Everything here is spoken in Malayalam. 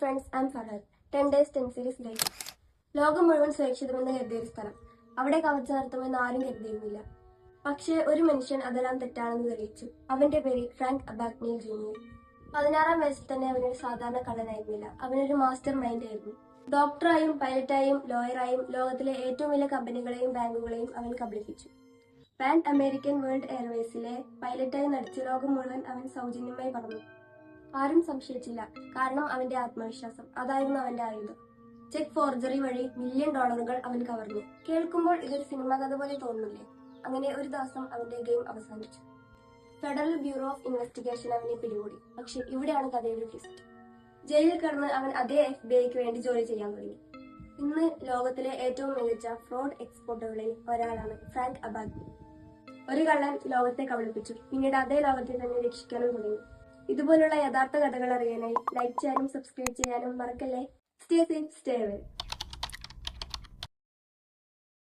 friends, I'm Farhad. 10 days 10 series life. ലോകം മുഴുവൻ സുരക്ഷിതമെന്ന് കരുതിയൊരു സ്ഥലം. അവിടെ കവച്ചു നിർത്തുമെന്ന് ആരും കരുതിയിരുന്നില്ല. പക്ഷേ ഒരു മനുഷ്യൻ അതെല്ലാം തെറ്റാണെന്ന് തെളിയിച്ചു. അവന്റെ പേര് ഫ്രാങ്ക് അബാഗ്നിയൽ ജൂനിയർ. 16-ാം വയസ്സിൽ തന്നെ അവനൊരു സാധാരണ കള്ളനായിരുന്നില്ല. അവനൊരു മാസ്റ്റർ മൈൻഡ് ആയിരുന്നു. ഡോക്ടറായും പൈലറ്റായും ലോയറായും ലോകത്തിലെ ഏറ്റവും വലിയ കമ്പനികളെയും ബാങ്കുകളെയും അവൻ കബളിപ്പിച്ചു. പാൻ അമേരിക്കൻ വേൾഡ് എയർവേസിലെ പൈലറ്റായി നടിച്ച് ലോകം മുഴുവൻ അവൻ സൗജന്യമായി പറന്നു. ആരും സംശയിച്ചില്ല. കാരണം അവന്റെ ആത്മവിശ്വാസം. അതായിരുന്നു അവന്റെ ആയുധം. ചെക്ക് ഫോർജറി വഴി $1 മില്യൺ അവൻ കവർന്നു. കേൾക്കുമ്പോൾ ഇതൊരു സിനിമാ കഥ പോലെ തോന്നുന്നില്ലേ? അങ്ങനെ ഒരു ദിവസം അവന്റെ ഗെയിം അവസാനിച്ചു. ഫെഡറൽ ബ്യൂറോ ഓഫ് ഇൻവെസ്റ്റിഗേഷൻ അവനെ പിടികൂടി. പക്ഷെ ഇവിടെയാണ് കഥയുടെ ട്വിസ്റ്റ്. ജയിലിൽ കിടന്ന് അവൻ അതേ FBI വേണ്ടി ജോലി ചെയ്യാൻ തുടങ്ങി. ഇന്ന് ലോകത്തിലെ ഏറ്റവും മികച്ച ഫ്രോഡ് എക്സ്പോർട്ടുകളിൽ ഒരാളാണ് ഫ്രാങ്ക് അബാഗ്നി. ഒരു കള്ളൻ ലോകത്തെ കബളിപ്പിച്ചു. പിന്നീട് അതേ ലോകത്തെ തന്നെ രക്ഷിക്കാനും തുടങ്ങി. ഇതുപോലുള്ള യഥാർത്ഥ കഥകൾ അറിയാനായി ലൈക്ക് ചെയ്യാനും സബ്സ്ക്രൈബ് ചെയ്യാനും മറക്കല്ലേ. Stay safe, stay well.